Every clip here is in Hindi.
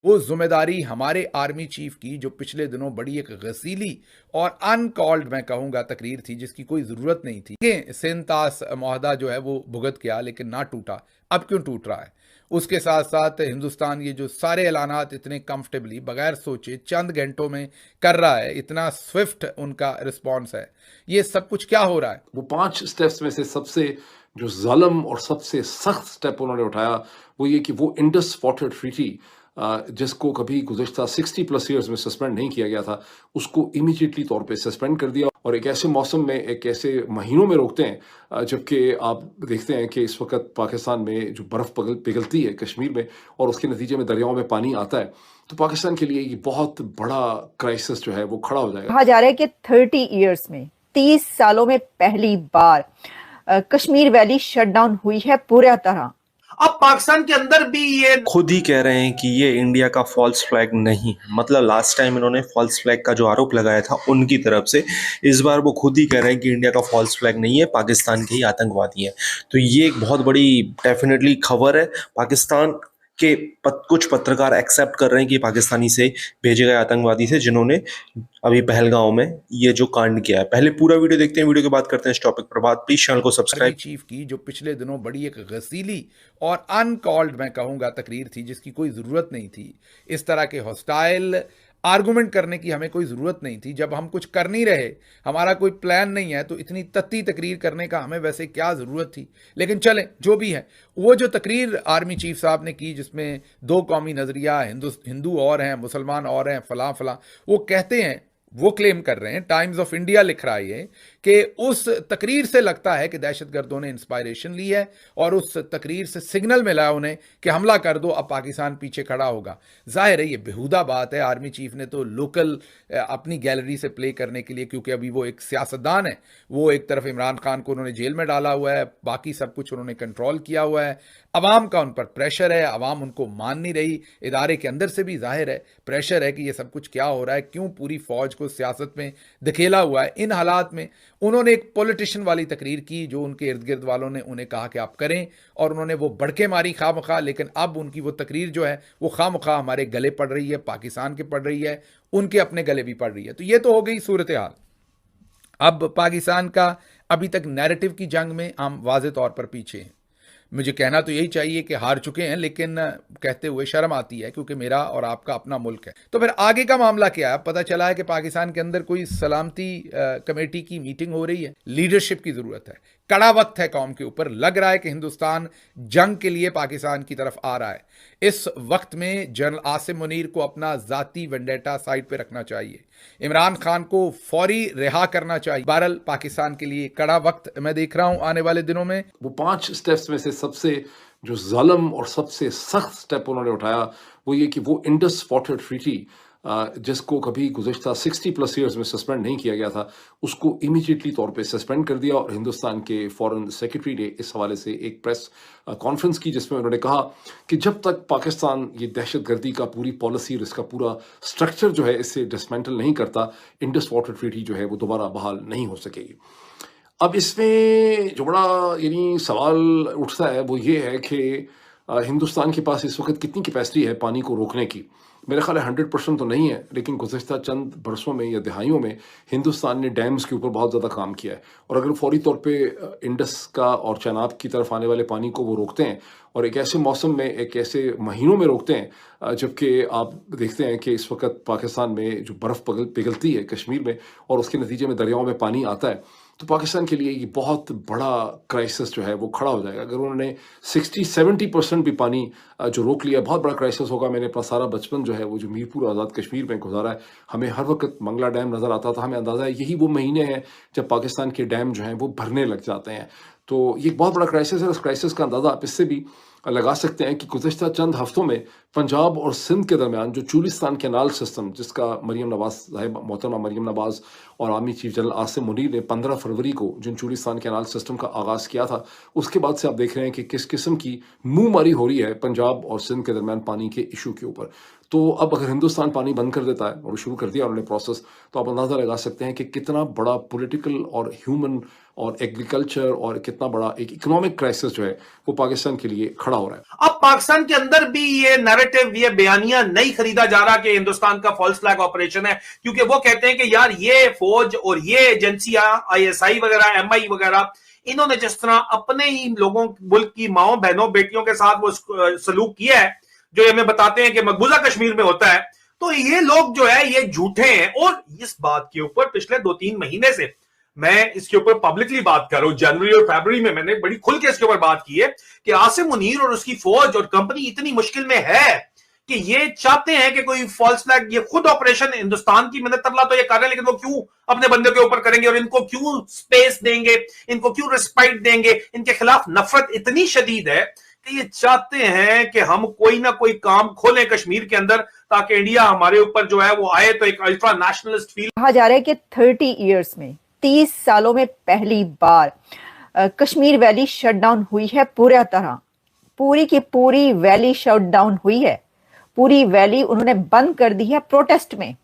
वो ज़िम्मेदारी हमारे आर्मी चीफ की जो पिछले दिनों बड़ी एक गसीली और अनकॉल्ड मैं कहूँगा तकरीर थी जिसकी कोई ज़रूरत नहीं थी। सिंतास महोदय जो है वो भुगत गया लेकिन ना टूटा। अब क्यों टूट रहा है? उसके साथ-साथ हिंदुस्तान ये जो सारे ऐलानात इतने कंफर्टेबली बगैर सोचे चंद घंटों में कर रहा है, इतना स्विफ्ट उनका रिस्पॉन्स है। ये सब कुछ क्या हो रहा है? वो 5 स्टेप्स में से सबसे जो ज़ालिम और सबसे सख्त स्टेप उन्होंने उठाया, वो ये कि वो इंडस वाटर ट्रीटी जिसको कभी गुज़िश्ता 60 प्लस ईयर्स में सस्पेंड नहीं किया गया था, उसको इमीडिएटली तौर पे सस्पेंड कर दिया और एक ऐसे मौसम में, एक ऐसे महीनों में रोकते हैं जबकि आप देखते हैं कि इस वक़्त पाकिस्तान में जो बर्फ़ पिघलती है कश्मीर में और उसके नतीजे में दरियाओं में पानी आता है, तो पाकिस्तान के लिए ये बहुत बड़ा क्राइसिस जो है वो खड़ा हो जाएगा। कहा जा रहा है कि 30 इयर्स में 30 सालों में पहली बार कश्मीर वैली शटडाउन हुई है पूरी तरह। अब पाकिस्तान के अंदर भी ये खुद ही कह रहे हैं कि ये इंडिया का फॉल्स फ्लैग नहीं, मतलब लास्ट टाइम इन्होंने फॉल्स फ्लैग का जो आरोप लगाया था उनकी तरफ से, इस बार वो खुद ही कह रहे हैं कि इंडिया का फॉल्स फ्लैग नहीं है, पाकिस्तान के ही आतंकवादी हैं। तो ये एक बहुत बड़ी डेफिनेटली खबर है। पाकिस्तान के कुछ पत्रकार एक्सेप्ट कर रहे हैं कि पाकिस्तानी से भेजे गए आतंकवादी थे जिन्होंने अभी पहलगांव में ये जो कांड किया है। पहले पूरा वीडियो देखते हैं, वीडियो के बाद करते हैं इस टॉपिक पर बात। प्लीज चैनल को सब्सक्राइब। आर्मी चीफ की जो पिछले दिनों बड़ी एक गसीली और अनकॉल्ड मैं कहूँगा तकरीर थी जिसकी कोई ज़रूरत नहीं थी। इस तरह के हॉस्टाइल आर्गुमेंट करने की हमें कोई ज़रूरत नहीं थी। जब हम कुछ कर नहीं रहे, हमारा कोई प्लान नहीं है, तो इतनी तत्ती तकरीर करने का हमें वैसे क्या ज़रूरत थी। लेकिन चलें, जो भी है, वो जो तकरीर आर्मी चीफ साहब ने की जिसमें दो कौमी नज़रिया, हिंदू और हैं, मुसलमान और हैं, फ़लाँ फ़लाँ, वो कहते हैं, वो क्लेम कर रहे हैं, टाइम्स ऑफ इंडिया लिख रहा है ये, कि उस तकरीर से लगता है कि दहशतगर्दों ने इंस्पायरेशन ली है और उस तकरीर से सिग्नल मिला है उन्हें कि हमला कर दो, अब पाकिस्तान पीछे खड़ा होगा। जाहिर है ये बेहुदा बात है। आर्मी चीफ ने तो लोकल अपनी गैलरी से प्ले करने के लिए, क्योंकि अभी वो एक सियासतदान है, वो एक तरफ इमरान खान को उन्होंने जेल में डाला हुआ है, बाकी सब कुछ उन्होंने कंट्रोल किया हुआ है, अवाम का उन पर प्रेशर है, अवाम उनको मान नहीं रही, इदारे के अंदर से भी जाहिर है प्रेशर है कि ये सब कुछ क्या हो रहा है, क्यों पूरी फौज को सियासत में धकेला हुआ है। इन हालात में उन्होंने एक पॉलिटिशियन वाली तकरीर की जो उनके इर्द गिर्द वालों ने उन्हें कहा कि आप करें, और उन्होंने वो बढ़के मारी खामखा। लेकिन अब उनकी वो तकरीर जो है वो खामखा हमारे गले पड़ रही है, पाकिस्तान के पड़ रही है, उनके अपने गले भी पड़ रही है। तो ये तो हो गई सूरत हाल। अब पाकिस्तान का अभी तक नैरेटिव की जंग में हम वाज़े तौर पर पीछे हैं। मुझे कहना तो यही चाहिए कि हार चुके हैं, लेकिन कहते हुए शर्म आती है क्योंकि मेरा और आपका अपना मुल्क है। तो फिर आगे का मामला क्या है? पता चला है कि पाकिस्तान के अंदर कोई सलामती कमेटी की मीटिंग हो रही है। लीडरशिप की ज़रूरत है, कड़ा वक्त है कौम के ऊपर। लग रहा है कि हिंदुस्तान जंग के लिए पाकिस्तान की तरफ आ रहा है। इस वक्त में जनरल आसिम मुनीर को अपना ज़ाती वेंडेटा साइड पे रखना चाहिए, इमरान खान को फौरी रिहा करना चाहिए। बहरहाल पाकिस्तान के लिए कड़ा वक्त मैं देख रहा हूं आने वाले दिनों में। वो 5 स्टेप्स में से सबसे जो ज़ालिम और सबसे सख्त स्टेप उन्होंने उठाया, वो ये कि वो इंडस वाटर ट्रीटी जिसको कभी गुज़िश्ता 60 प्लस ईयर्स में सस्पेंड नहीं किया गया था, उसको इमीडिएटली तौर पे सस्पेंड कर दिया। और हिंदुस्तान के फॉरेन सेक्रेटरी ने इस हवाले से एक प्रेस कॉन्फ्रेंस की जिसमें उन्होंने कहा कि जब तक पाकिस्तान ये दहशतगर्दी का पूरी पॉलिसी और इसका पूरा स्ट्रक्चर जो है इससे डिसमेंटल नहीं करता, इंडस वाटर ट्रीटी जो है वो दोबारा बहाल नहीं हो सकेगी। अब इसमें जो बड़ा यानी सवाल उठता है वो ये है कि हिंदुस्तान के पास इस वक्त कितनी कैपेसिटी है पानी को रोकने की। मेरा ख्याल है 100% तो नहीं है, लेकिन गुज़िश्ता चंद बरसों में या दहाइयों में हिंदुस्तान ने डैम्स के ऊपर बहुत ज़्यादा काम किया है। और अगर फौरी तौर पे इंडस का और चनाब की तरफ आने वाले पानी को वो रोकते हैं और एक ऐसे मौसम में, एक ऐसे महीनों में रोकते हैं जबकि आप देखते हैं कि इस वक्त पाकिस्तान में जो बर्फ़ पिघलती है कश्मीर में और उसके नतीजे में दरियाओं में पानी आता है, तो पाकिस्तान के लिए ये बहुत बड़ा क्राइसिस जो है वो खड़ा हो जाएगा। अगर उन्होंने 60-70% भी पानी जो रोक लिया, बहुत बड़ा क्राइसिस होगा। मैंने अपना सारा बचपन जो है वो जो मीरपुर आज़ाद कश्मीर में गुजारा है, हमें हर वक्त मंगला डैम नज़र आता था। हमें अंदाज़ा है यही वो महीने हैं जब पाकिस्तान के डैम जो हैं वो भरने लग जाते हैं। तो ये एक बहुत बड़ा क्राइसिस है। उस क्राइसिस का अंदाज़ा आप इससे भी लगा सकते हैं कि गुज़िश्ता चंद हफ्तों में पंजाब और सिंध के दरमियान जो चूलिस्तान कैनाल सिस्टम, जिसका मरियम नवाज़ साहिब, मोहतरमा मरियम नवाज़ और army chief general Asim Munir ने 15 फरवरी को जिन चूलिस्तान कैनाल सिस्टम का आगाज़ किया था, उसके बाद से आप देख रहे हैं कि किस किस्म की मुँहमारी हो रही है पंजाब और सिंध के दरमियान पानी के इशू के ऊपर। तो अब अगर हिंदुस्तान पानी बंद कर देता है और शुरू कर दिया उन्होंने प्रोसेस, तो आप अंदाज़ा लगा सकते हैं कि कितना बड़ा पॉलिटिकल और ह्यूमन और एग्रीकल्चर और कितना बड़ा एक इकोनॉमिक क्राइसिस जो है वो पाकिस्तान के लिए खड़ा हो रहा है। अब पाकिस्तान के अंदर भी ये नैरेटिव, ये बयानिया नहीं खरीदा जा रहा कि हिंदुस्तान का फॉल्स फ्लैग ऑपरेशन है, क्योंकि वो कहते हैं कि यार ये फौज और ये एजेंसियां आईएसआई वगैरह, एमआई वगैरह, इन्होंने जिस तरह अपने ही लोगों, मुल्क की माओ बहनों बेटियों के साथ वो सलूक किया है, जो हमें बताते हैं कि मकबूजा कश्मीर में होता है, तो ये लोग जो है ये झूठे हैं। और इस बात के ऊपर पिछले 2-3 महीने से मैं इसके ऊपर पब्लिकली बात कर रहा हूं। जनवरी और फरवरी में मैंने बड़ी खुल के इसके ऊपर बात की है कि आसिम मुनीर और उसकी फौज और कंपनी इतनी मुश्किल में है कि ये चाहते हैं कि कोई फॉल्स फ्लैग, ये खुद ऑपरेशन हिंदुस्तान की मदद तरला तो ये कर रहे हैं, लेकिन वो क्यों अपने बंदे के ऊपर करेंगे और इनको क्यों स्पेस देंगे, इनको क्यों रिस्पेक्ट देंगे? इनके खिलाफ नफरत इतनी शदीद है कि ये चाहते हैं कि हम कोई ना कोई काम खोलें कश्मीर के अंदर, ताकि इंडिया हमारे ऊपर जो है वो आए तो एक अल्ट्रा नेशनलिस्ट फील। कहा जा रहा है कि 30 इयर्स में, 30 सालों में पहली बार कश्मीर वैली शटडाउन हुई है पूरी तरह। पूरी की पूरी वैली शटडाउन हुई है, पूरी वैली उन्होंने बंद कर दी है प्रोटेस्ट में।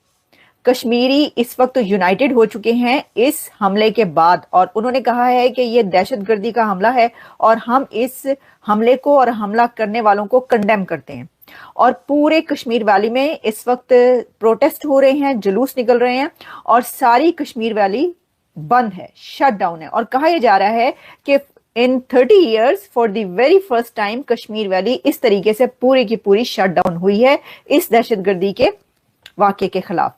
कश्मीरी इस वक्त यूनाइटेड हो चुके हैं इस हमले के बाद, और उन्होंने कहा है कि ये दहशतगर्दी का हमला है और हम इस हमले को और हमला करने वालों को कंडेम करते हैं। और पूरे कश्मीर वैली में इस वक्त प्रोटेस्ट हो रहे हैं, जुलूस निकल रहे हैं और सारी कश्मीर वैली बंद है, शट डाउन है। और कहा यह जा रहा है कि इन 30 years for the very first time Kashmir valley इस तरीके से पूरी की पूरी शट डाउन हुई है इस दहशतगर्दी के वाकये के खिलाफ।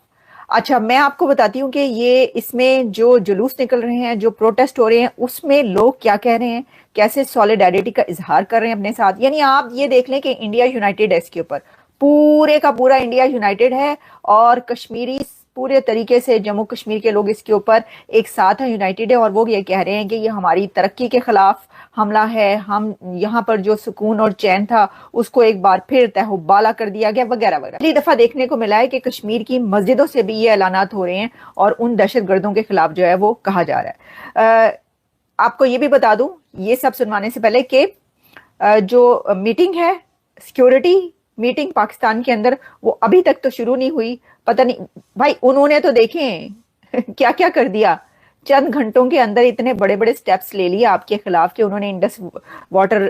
अच्छा, मैं आपको बताती हूँ कि ये इसमें जो जुलूस निकल रहे हैं, जो प्रोटेस्ट हो रहे हैं, उसमें लोग क्या कह रहे हैं, कैसे सॉलिडारिटी का इजहार कर रहे हैं अपने साथ। यानी आप ये देख लें कि इंडिया यूनाइटेड है इसके ऊपर, पूरे का पूरा इंडिया यूनाइटेड है और कश्मीरी पूरे तरीके से जम्मू कश्मीर के लोग इसके ऊपर एक साथ हैं, यूनाइटेड है। और वो ये कह रहे हैं कि ये हमारी तरक्की के खिलाफ हमला है, हम यहाँ पर जो सुकून और चैन था उसको एक बार फिर तहबाला कर दिया गया वगैरह वगैरह। पहली दफा देखने को मिला है कि कश्मीर की मस्जिदों से भी ये ऐलानात हो रहे हैं और उन दहशतगर्दों के खिलाफ जो है वो कहा जा रहा है। आपको ये भी बता दूं, ये सब सुनवाने से पहले कि जो मीटिंग है, सिक्योरिटी मीटिंग पाकिस्तान के अंदर, वो अभी तक तो शुरू नहीं हुई। पता नहीं भाई, उन्होंने तो देखें क्या क्या कर दिया। चंद घंटों के अंदर इतने बड़े बड़े स्टेप्स ले लिए आपके खिलाफ कि उन्होंने इंडस वाटर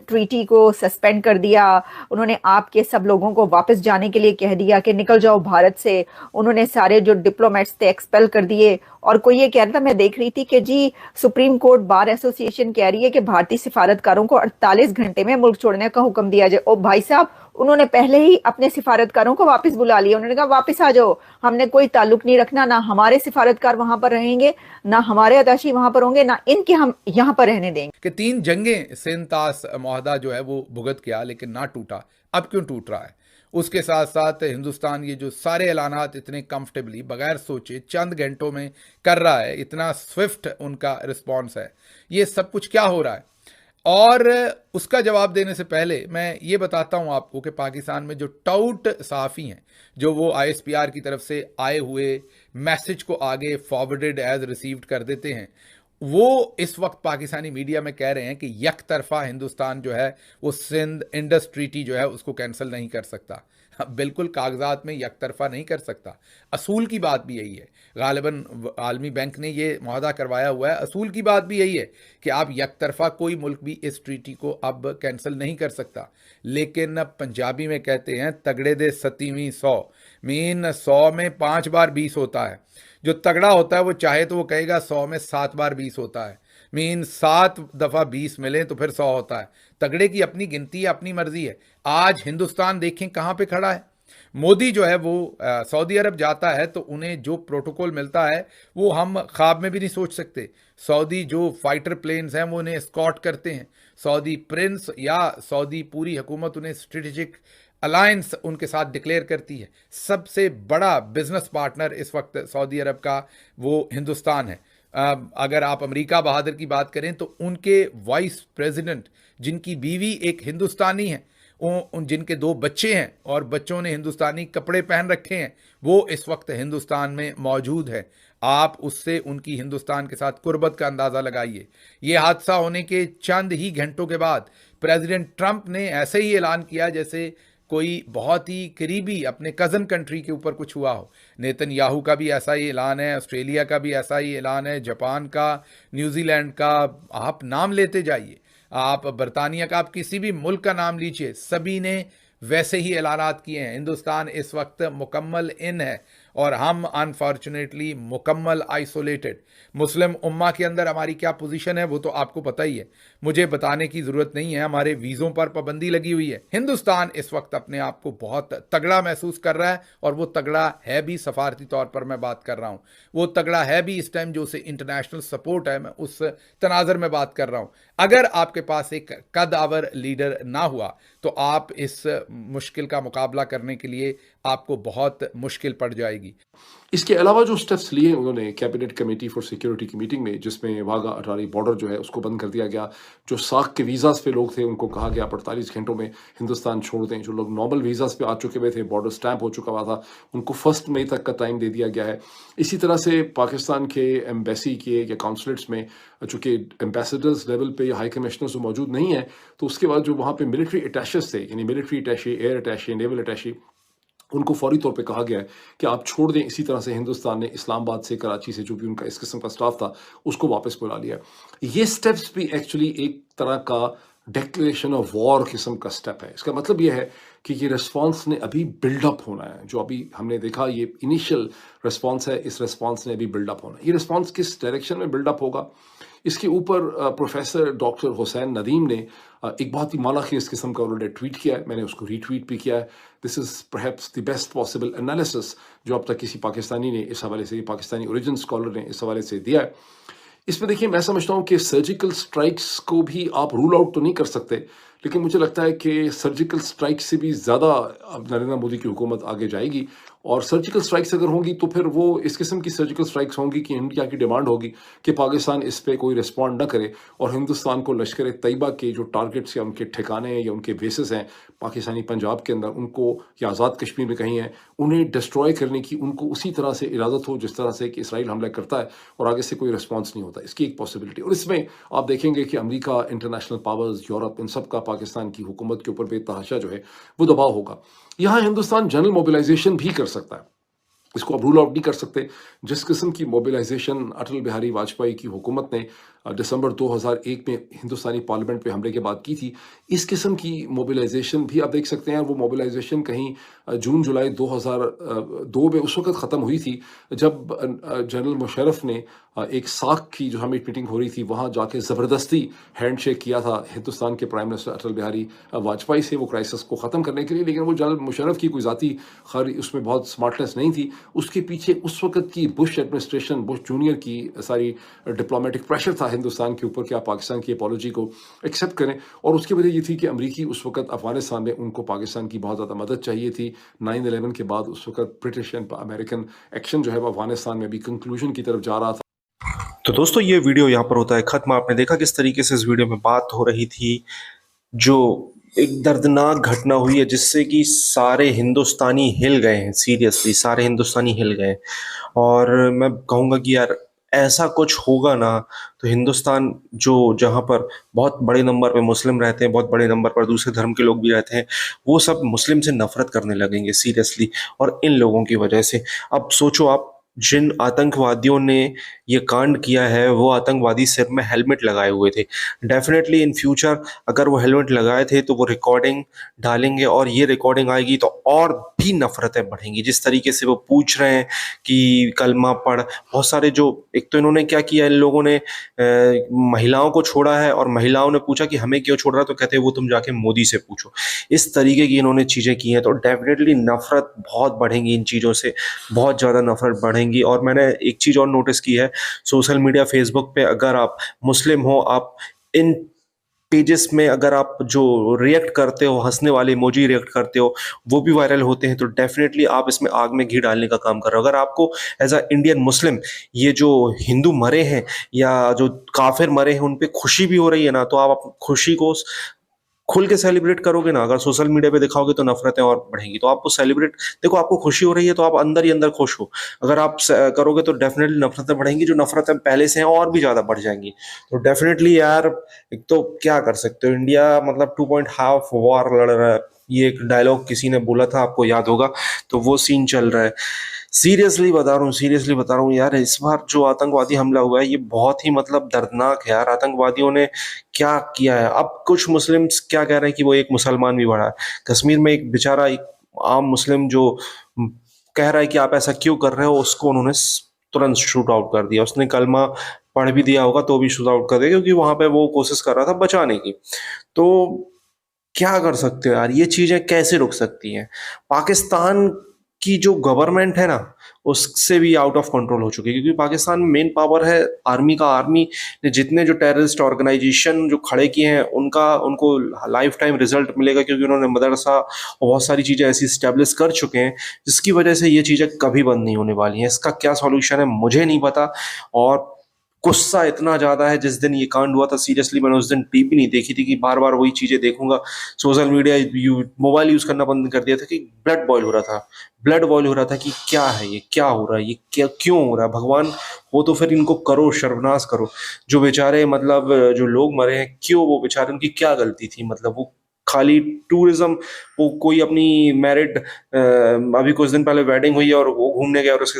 ट्रीटी को सस्पेंड कर दिया, उन्होंने आपके सब लोगों को वापस जाने के लिए कह दिया कि निकल जाओ भारत से, उन्होंने सारे जो डिप्लोमेट्स थे एक्सपेल कर दिए। और कोई ये कह रहा था, मैं देख रही थी कि जी सुप्रीम कोर्ट बार एसोसिएशन कह रही है कि भारतीय सिफारतकारों को 48 घंटे में मुल्क छोड़ने का हुक्म दिया जाए। ओ भाई साहब, उन्होंने पहले ही अपने सिफारतकारों को वापस बुला लिया। उन्होंने कहा वापस आ जाओ, हमने कोई ताल्लुक नहीं रखना, ना हमारे सिफारतकार वहां पर रहेंगे, ना हमारे अताशी वहां पर होंगे, ना इनके हम यहां पर रहने देंगे। कि 3 जंगें सिंतास मुआहदा जो है वो भुगत किया लेकिन ना टूटा। अब क्यों टूट रहा है? उसके साथ साथ हिंदुस्तान ये जो सारे ऐलानात इतने कंफर्टेबली बगैर सोचे चंद घंटों में कर रहा है, इतना स्विफ्ट उनका रिस्पॉन्स है, ये सब कुछ क्या हो रहा है? और उसका जवाब देने से पहले मैं ये बताता हूँ आपको कि पाकिस्तान में जो टाउट सहाफ़ी हैं, जो वो ISPR की तरफ से आए हुए मैसेज को आगे फॉरवर्डेड एज रिसीव्ड कर देते हैं, वो इस वक्त पाकिस्तानी मीडिया में कह रहे हैं कि यक तरफा हिंदुस्तान जो है वो सिंध इंडस ट्रीटी जो है उसको कैंसिल नहीं कर सकता। बिल्कुल कागजात में यक तरफा नहीं कर सकता। असूल की बात भी यही है, गालिबन आलमी बैंक ने ये मुआहदा करवाया हुआ है। असूल की बात भी यही है कि आप यक तरफा कोई मुल्क भी इस ट्रीटी को अब कैंसिल नहीं कर सकता। लेकिन पंजाबी में कहते हैं तगड़े दे 70वीं 100, मीन 100 में 5 बार 20 होता है। जो तगड़ा होता है वो चाहे तो वो कहेगा 100 में 7 बार 20 होता है, मीन 7 दफ़ा 20 मिले तो फिर 100 होता है। तगड़े की अपनी गिनती है, अपनी मर्जी है। आज हिंदुस्तान देखें कहाँ पे खड़ा है। मोदी जो है वो सऊदी अरब जाता है तो उन्हें जो प्रोटोकॉल मिलता है वो हम ख्वाब में भी नहीं सोच सकते। सऊदी जो फाइटर प्लेन्स हैं वो उन्हें एस्कॉर्ट करते हैं। सऊदी प्रिंस या सऊदी पूरी हुकूमत उन्हें स्ट्रेटेजिक अलायंस उनके साथ डिक्लेयर करती है। सबसे बड़ा बिजनेस पार्टनर इस वक्त सऊदी अरब का वो हिंदुस्तान है। अगर आप अमेरिका बहादुर की बात करें तो उनके वाइस प्रेसिडेंट जिनकी बीवी एक हिंदुस्तानी है, उन जिनके 2 बच्चे हैं और बच्चों ने हिंदुस्तानी कपड़े पहन रखे हैं, वो इस वक्त हिंदुस्तान में मौजूद है। आप उससे उनकी हिंदुस्तान के साथ कुर्बत का अंदाज़ा लगाइए। ये हादसा होने के चंद ही घंटों के बाद प्रेसिडेंट ट्रंप ने ऐसे ही ऐलान किया जैसे कोई बहुत ही करीबी अपने कज़न कंट्री के ऊपर कुछ हुआ हो। नेतन्याहू का भी ऐसा ही ऐलान है, ऑस्ट्रेलिया का भी ऐसा ही ऐलान है, जापान का, न्यूजीलैंड का, आप नाम लेते जाइए, आप बरतानिया का, आप किसी भी मुल्क का नाम लीजिए, सभी ने वैसे ही ऐलानात किए हैं। हिंदुस्तान इस वक्त मुकम्मल इन है और हम अनफॉर्चुनेटली मुकम्मल आइसोलेटेड। मुस्लिम उम्मा के अंदर हमारी क्या पोजीशन है वो तो आपको पता ही है, मुझे बताने की ज़रूरत नहीं है। हमारे वीज़ों पर पाबंदी लगी हुई है। हिंदुस्तान इस वक्त अपने आप को बहुत तगड़ा महसूस कर रहा है और वो तगड़ा है भी, सफारती तौर पर मैं बात कर रहा हूँ, वो तगड़ा है भी इस टाइम जो उसे इंटरनेशनल सपोर्ट है, मैं उस तनाजर में बात कर रहा हूँ। अगर आपके पास एक कदावर लीडर ना हुआ तो आप इस मुश्किल का मुकाबला करने के लिए आपको बहुत मुश्किल पड़ जाएगी। इसके अलावा जो स्टेप्स लिए उन्होंने कैबिनेट कमेटी फॉर सिक्योरिटी की मीटिंग में, जिसमें वाघा अटारी बॉर्डर जो है उसको बंद कर दिया गया, जो साख के वीज़ास पे लोग थे उनको कहा गया 48 घंटों में हिंदुस्तान छोड़ दें, जो लोग नॉर्मल वीज़ास पे आ चुके हुए थे, बॉर्डर स्टैंप हो चुका हुआ था, उनको 1 मई तक का टाइम दे दिया गया है। इसी तरह से पाकिस्तान के एम्बेसी के या काउंसलेट्स में, चूँकि एम्बेसडर्स लेवल पे या हाई कमिश्नर्स तो मौजूद नहीं है, तो उसके बाद जो वहाँ पे मिलिट्री अटैशेस थे, यानी मिलिट्री अटैशी, एयर अटैशी, नेवल अटैशी, उनको फौरी तौर पे कहा गया है कि आप छोड़ दें। इसी तरह से हिंदुस्तान ने इस्लामाबाद से, कराची से जो भी उनका इस किस्म का स्टाफ था उसको वापस बुला लिया। ये स्टेप्स भी एक्चुअली एक तरह का डिक्लेरेशन ऑफ वॉर किस्म का स्टेप है। इसका मतलब ये है कि ये रिस्पांस ने अभी बिल्डअप होना है। जो अभी हमने देखा ये इनिशियल रिस्पांस है, इस रिस्पांस ने अभी बिल्डअप होना है। ये रिस्पांस किस डायरेक्शन में बिल्डअप होगा, इसके ऊपर प्रोफेसर डॉक्टर हुसैन नदीम ने एक बहुत ही मालाखेज किस्म का उन्होंने ट्वीट किया है, मैंने उसको रीट्वीट भी किया है। This is perhaps the best possible analysis जो अब तक किसी पाकिस्तानी ने इस हवाले से, पाकिस्तानी ओरिजिन स्कॉलर ने इस हवाले से दिया है। इसमें देखिए, मैं समझता हूँ कि सर्जिकल स्ट्राइक्स को भी आप रूल आउट तो नहीं कर सकते, लेकिन मुझे लगता है कि सर्जिकल स्ट्राइक से भी ज़्यादा अब नरेंद्र मोदी की हुकूमत आगे जाएगी। और सर्जिकल स्ट्राइक्स अगर होंगी तो फिर वो इस किस्म की सर्जिकल स्ट्राइक्स होंगी कि इंडिया की डिमांड होगी कि पाकिस्तान इस पे कोई रिस्पॉन्ड ना करे और हिंदुस्तान को लश्कर तैयबा के जो टारगेट्स या उनके ठिकाने या उनके बेसिस हैं पाकिस्तानी पंजाब के अंदर, उनको या आज़ाद कश्मीर में कहीं हैं, उन्हें डिस्ट्रॉय करने की उनको उसी तरह से इरादत हो जिस तरह से कि इसराइल हमला करता है और आगे से कोई रिस्पॉन्स नहीं होता। इसकी एक पॉसिबिलिटी। और इसमें आप देखेंगे कि अमेरिका, इंटरनेशनल पावर्स, यूरोप, इन सब का पाकिस्तान की हुकूमत के ऊपर बेतहाशा जो है वो दबाव होगा। यहाँ हिंदुस्तान जनरल मोबिलाइजेशन भी कर सकता है, इसको आप रूल आउट नहीं कर सकते। जिस किस्म की मोबिलाइजेशन अटल बिहारी वाजपेयी की हुकूमत ने दिसंबर 2001 में हिंदुस्तानी पार्लियामेंट पे हमले के बाद की थी, इस किस्म की मोबिलाइजेशन भी आप देख सकते हैं। वो मोबिलाइजेशन कहीं जून जुलाई 2002 में उस वक्त ख़त्म हुई थी जब जनरल मुशर्रफ ने एक साख की जो हमें मीटिंग हो रही थी वहाँ जाके ज़बरदस्ती हैंडशेक किया था हिंदुस्तान के प्राइम मिनिस्टर अटल बिहारी वाजपेयी से, वो क्राइसिस को ख़त्म करने के लिए। लेकिन वो जनरल मुशर्रफ की कोई ज़ाती खैर उसमें बहुत स्मार्टनेस नहीं थी, उसके पीछे उस वक्त की बुश एडमिनिस्ट्रेशन, बुश जूनियर की सारी डिप्लोमेटिक प्रेशर था हिंदुस्तान के ऊपर कि आप पाकिस्तान की अपॉलॉजी को एक्सेप्ट करें। और उसकी वजह ये थी कि अमरीकी उस वक्त अफगानिस्तान में उनको पाकिस्तान की बहुत ज़्यादा मदद चाहिए थी। 9/11 के बाद उस वक्त ब्रिटिश एंड अमेरिकन एक्शन जो है वो अफगानिस्तान में भी कंक्लूजन की तरफ जा रहा था। तो दोस्तों, ये वीडियो यहाँ पर होता है खत्म। आपने देखा किस तरीके से इस वीडियो में बात हो रही थी, जो एक दर्दनाक घटना हुई है जिससे कि सारे हिंदुस्तानी हिल गए हैं। सीरियसली सारे हिंदुस्तानी हिल गए। और मैं कहूँगा कि यार ऐसा कुछ होगा ना तो हिंदुस्तान, जो जहाँ पर बहुत बड़े नंबर पे मुस्लिम रहते हैं, बहुत बड़े नंबर पर दूसरे धर्म के लोग भी रहते हैं, वो सब मुस्लिम से नफरत करने लगेंगे सीरियसली, और इन लोगों की वजह से। अब सोचो आप, जिन आतंकवादियों ने ये कांड किया है वो आतंकवादी सिर में हेलमेट लगाए हुए थे। डेफिनेटली इन फ्यूचर अगर वो हेलमेट लगाए थे तो वो रिकॉर्डिंग डालेंगे, और ये रिकॉर्डिंग आएगी तो और भी नफरतें बढ़ेंगी। जिस तरीके से वो पूछ रहे हैं कि कलमा पढ़, बहुत सारे जो, एक तो इन्होंने क्या किया, इन लोगों ने महिलाओं को छोड़ा है और महिलाओं ने पूछा कि हमें क्यों छोड़ रहा, तो कहते हैं वो तुम जाके मोदी से पूछो। इस तरीके की इन्होंने चीज़ें की हैं, तो डेफिनेटली नफरत बहुत बढ़ेंगी इन चीज़ों से, बहुत ज़्यादा नफरत बढ़ेंगी। और मैंने एक चीज़ और नोटिस की है, सोशल मीडिया फेसबुक पे अगर आप मुस्लिम हो, आप इन पेजेस में अगर आप जो रिएक्ट करते हो, हंसने वाले इमोजी रिएक्ट करते हो, वो भी वायरल होते हैं। तो डेफिनेटली आप इसमें आग में घी डालने का काम कर रहे हो। अगर आपको एज अ इंडियन मुस्लिम ये जो हिंदू मरे हैं या जो काफिर मरे हैं उन पे खुशी भी हो रही है ना, तो आप खुशी को खुल के सेलिब्रेट करोगे ना। अगर सोशल मीडिया पे दिखाओगे तो नफरतें और बढ़ेंगी। तो आपको सेलिब्रेट, देखो आपको खुशी हो रही है तो आप अंदर ही अंदर खुश हो। अगर आप करोगे तो डेफिनेटली नफरतें बढ़ेंगी, जो नफरतें पहले से हैं और भी ज्यादा बढ़ जाएंगी। तो डेफिनेटली यार, एक तो क्या कर सकते हो, इंडिया मतलब 2.5 वॉर लड़ रहा है। ये एक डायलॉग किसी ने बोला था, आपको याद होगा, तो वो सीन चल रहा है। सीरियसली बता रहा हूँ यार, इस बार जो आतंकवादी हमला हुआ है ये बहुत ही मतलब दर्दनाक है यार। आतंकवादियों ने क्या किया है। अब कुछ मुस्लिम्स क्या कह रहे हैं कि वो एक मुसलमान भी बढ़ा है कश्मीर में। एक बेचारा एक आम मुस्लिम जो कह रहा है कि आप ऐसा क्यों कर रहे हो, उसको उन्होंने तुरंत शूट आउट कर दिया। उसने कलमा पढ़ भी दिया होगा तो भी शूट आउट कर दिया, क्योंकि वहां पे वो कोशिश कर रहा था बचाने की। तो क्या कर सकते हो यार, ये चीजें कैसे रुक सकती हैं। पाकिस्तान की जो गवर्नमेंट है ना, उससे भी आउट ऑफ कंट्रोल हो चुकी है, क्योंकि पाकिस्तान में मेन पावर है आर्मी का। आर्मी ने जितने जो टेररिस्ट ऑर्गेनाइजेशन जो खड़े किए हैं उनको लाइफ टाइम रिजल्ट मिलेगा, क्योंकि उन्होंने मदरसा और बहुत सारी चीजें ऐसी स्टेब्लिश कर चुके हैं जिसकी वजह से ये चीजें कभी बंद नहीं होने वाली हैं। इसका क्या सॉल्यूशन है मुझे नहीं पता। और गुस्सा इतना ज्यादा है, जिस दिन ये कांड हुआ था सीरियसली मैंने उस दिन टीवी नहीं देखी थी कि बार बार वही चीजें देखूंगा। सोशल मीडिया मोबाइल यूज करना बंद कर दिया था कि ब्लड बॉयल हो रहा था कि क्या है ये, क्या हो रहा है, ये क्या क्यों हो रहा है। भगवान हो तो फिर इनको करो, सर्वनाश करो। जो बेचारे मतलब जो लोग मरे हैं, क्यों वो बेचारे, उनकी क्या गलती थी। मतलब वो खाली टूरिज्म, वो कोई अपनी मैरिड अभी कुछ दिन पहले वेडिंग हुई है और वो घूमने गया और उसके